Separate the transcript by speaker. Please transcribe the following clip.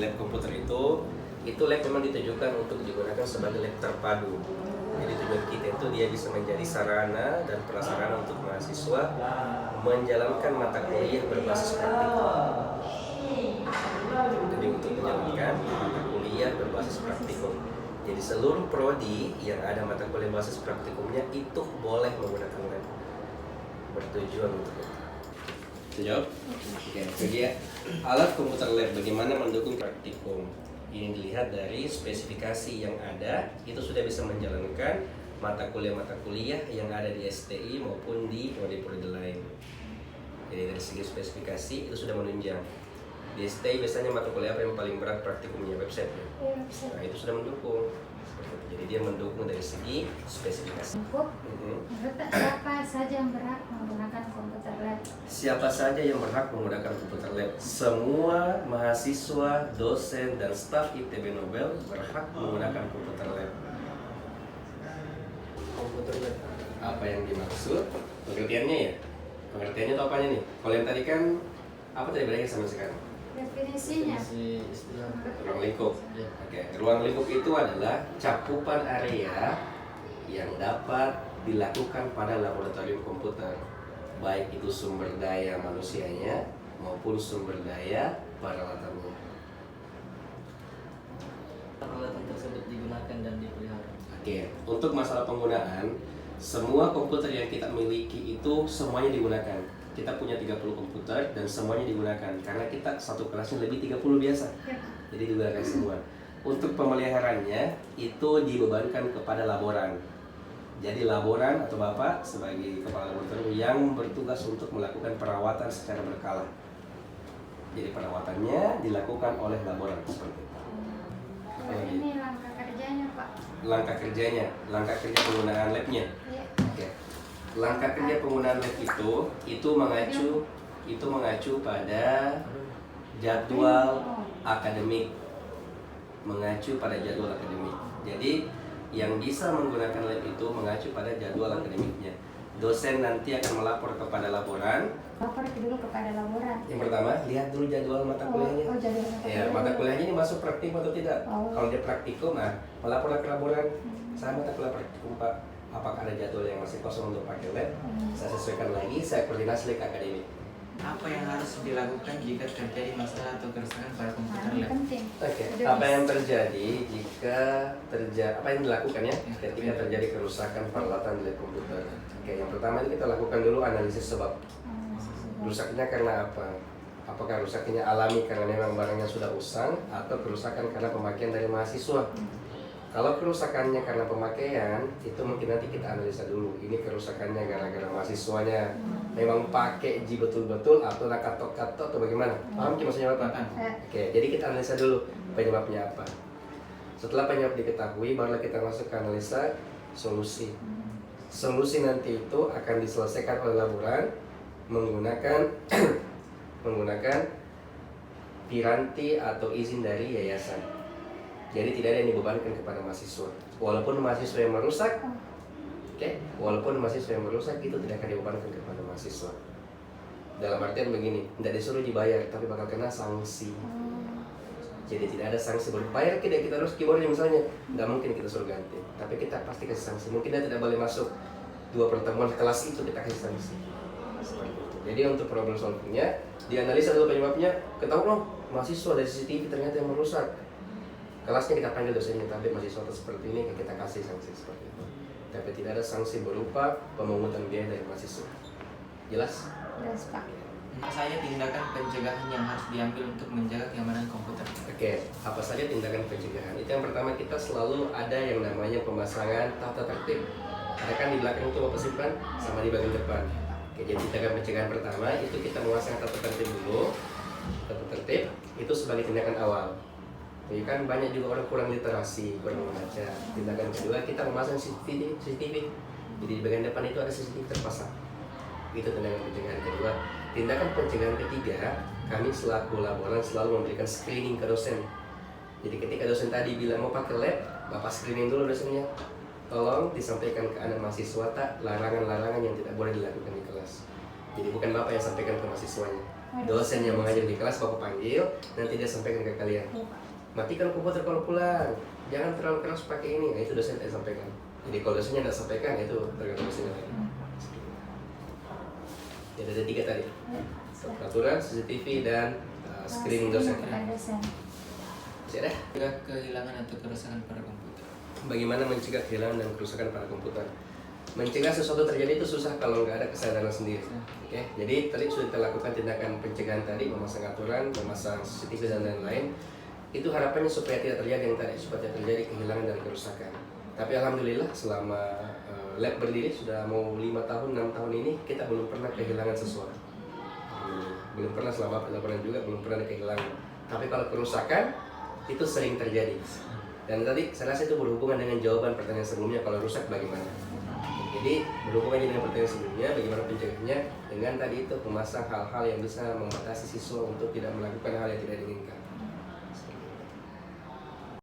Speaker 1: lab komputer itu lab memang ditujukan untuk digunakan sebagai lab terpadu. Jadi tujuan kita itu dia bisa menjadi sarana dan prasarana untuk mahasiswa menjalankan mata kuliah berbasis praktikum. Jadi untuk menjalankan mata kuliah berbasis praktikum. Jadi seluruh prodi yang ada mata kuliah basis praktikumnya itu boleh menggunakan lab. Bertujuan untuk itu. Jawab? Oke, itu dia alat komputer lab bagaimana mendukung praktikum. Ini dilihat dari spesifikasi yang ada, itu sudah bisa menjalankan mata kuliah yang ada di STI maupun di prodi-prodi lain. Jadi dari segi spesifikasi itu sudah menunjang. Di STI biasanya mata kuliah apa yang paling berat praktikumnya? Website. Nah itu sudah mendukung. Jadi dia mendukung dari segi spesifikasi.
Speaker 2: Siapa saja yang berhak menggunakan komputer lab?
Speaker 1: Siapa saja yang berhak menggunakan komputer lab? Semua mahasiswa, dosen, dan staf ITB Nobel berhak menggunakan komputer lab. Komputer lab. Apa yang dimaksud? Pengertiannya ya? Pengertiannya itu apanya nih? Kalau yang tadi kan apa tadi bedanya sama sekarang?
Speaker 2: Definisinya.
Speaker 1: Ruang lingkup. Oke, ruang lingkup itu adalah cakupan area yang dapat dilakukan pada laboratorium komputer, baik itu sumber daya manusianya maupun sumber daya peralatannya.
Speaker 3: Peralatan tersebut digunakan dan dipelihara.
Speaker 1: Oke, untuk masalah penggunaan, semua komputer yang kita miliki itu semuanya digunakan. Kita punya 30 komputer dan semuanya digunakan karena kita satu kelasnya lebih 30 biasa. Jadi digunakan semua. Untuk pemeliharaannya itu dibebankan kepada laboran. Jadi laboran atau Bapak sebagai kepala laboratorium yang bertugas untuk melakukan perawatan secara berkala. Jadi perawatannya dilakukan oleh laboran seperti itu.
Speaker 2: Ini langkah kerjanya, Pak.
Speaker 1: Langkah kerjanya, langkah kerja penggunaan labnya.
Speaker 2: Iya.
Speaker 1: Oke. Langkah kerja penggunaan lab itu mengacu pada jadwal akademik. Mengacu pada jadwal akademik. Jadi yang bisa menggunakan lab itu mengacu pada jadwal akademiknya. Dosen nanti akan melapor kepada laboran.
Speaker 2: Lapor dulu kepada laboran.
Speaker 1: Yang pertama, lihat dulu jadwal mata kuliahnya.
Speaker 2: Jadwal mata kuliah.
Speaker 1: Mata kuliahnya ini masuk praktikum atau tidak? Kalau dia praktikum, melapor ke laboran. Saya mata kuliah praktikum, Pak. Apakah ada jadwal yang masih kosong untuk pakai lab? Saya sesuaikan lagi, saya koordinasi ke akademik.
Speaker 3: Apa yang harus dilakukan jika terjadi masalah atau kerusakan pada komputer lab?
Speaker 2: Penting.
Speaker 1: Oke, apa yang terjadi jika apa yang dilakukan ya ketika terjadi kerusakan peralatan di lab komputer? Oke, yang pertama ini kita lakukan dulu analisis sebab. Rusaknya karena apa? Apakah rusaknya alami karena memang barangnya sudah usang atau kerusakan karena pemakaian dari mahasiswa? Kalau kerusakannya karena pemakaian, itu mungkin nanti kita analisa dulu. Ini kerusakannya gara-gara mahasiswanya memang pakai betul-betul atau katok-katok atau bagaimana? Paham maksudnya apa? Oke, jadi kita analisa dulu penyebabnya apa. Setelah penyebab diketahui, barulah kita masuk ke analisa solusi. Solusi nanti itu akan diselesaikan oleh laboran menggunakan piranti atau izin dari yayasan. Jadi tidak ada yang dibebankan kepada mahasiswa. Walaupun mahasiswa yang merusak, walaupun mahasiswa yang merusak itu tidak akan dibebankan kepada mahasiswa. Dalam artian begini, tidak disuruh dibayar, tapi bakal kena sanksi. Jadi tidak ada sanksi berbayar kita harus keyboardnya misalnya, nggak mungkin kita suruh ganti. Tapi kita pasti kasih sanksi. Mungkin dia tidak boleh masuk 2 pertemuan kelas itu kita kasih sanksi. Seperti itu. Jadi untuk problem solvingnya, dianalisa dulu penyebabnya, ketahuan mahasiswa dari CCTV ternyata yang merusak. Kelasnya kita panggil dosennya, tapi mahasiswa seperti ini kita kasih sanksi seperti itu. Tapi tidak ada sanksi berupa pemungutan biaya dari mahasiswa. Jelas?
Speaker 2: Jelas, Pak.
Speaker 3: Apa saja tindakan pencegahan yang harus diambil untuk menjaga keamanan komputer?
Speaker 1: Oke, apa saja tindakan pencegahan? Itu yang pertama, kita selalu ada yang namanya pemasangan tata tertib. Ada kan di belakang itu Bapak simpan sama di bagian depan. Oke, jadi tindakan pencegahan pertama itu kita memasang tata tertib dulu. Tata tertib itu sebagai tindakan awal. Jadi kan banyak juga orang kurang literasi, kurang membaca. Tindakan kedua kita memasang CCTV. Jadi di bagian depan itu ada CCTV terpasang. Itu tindakan pencegahan kedua. Tindakan pencegahan ketiga, kami selaku laboran selalu memberikan screening ke dosen. Jadi ketika dosen tadi bilang mau pakai lab, Bapak screening dulu dosennya. Tolong disampaikan ke anak mahasiswa larangan-larangan yang tidak boleh dilakukan di kelas. Jadi bukan Bapak yang sampaikan ke mahasiswanya, Dosen yang mengajar di kelas Bapak panggil, nanti dia sampaikan ke kalian. Matikan komputer kalau pulang, jangan terlalu keras pakai ini. Nah, itu dosen saya sampaikan. Jadi kalau dosennya nggak sampaikan, itu tergantung dosennya lagi. Jadi ada 3 tadi, peraturan, CCTV, dan screening dosen. Masih ada?
Speaker 3: Juga kehilangan atau kerusakan pada komputer.
Speaker 1: Bagaimana mencegah kehilangan dan kerusakan pada komputer? Mencegah sesuatu terjadi itu susah kalau nggak ada kesadaran sendiri. Oke, jadi tadi sudah kita lakukan tindakan pencegahan tadi, memasang aturan, memasang CCTV dan lain-lain. Itu harapannya supaya tidak terjadi yang tadi, supaya tidak terjadi kehilangan dan kerusakan. Tapi alhamdulillah selama lab berdiri sudah mau 5 tahun, 6 tahun ini kita belum pernah kehilangan sesuatu. Belum pernah selama pelaporan juga belum pernah ada kehilangan. Tapi kalau kerusakan itu sering terjadi. Dan tadi saya rasa itu berhubungan dengan jawaban pertanyaan sebelumnya, kalau rusak bagaimana. Jadi berhubungan dengan pertanyaan sebelumnya, bagaimana pencegahannya dengan tadi itu memasang hal-hal yang bisa membatasi siswa untuk tidak melakukan hal yang tidak diinginkan.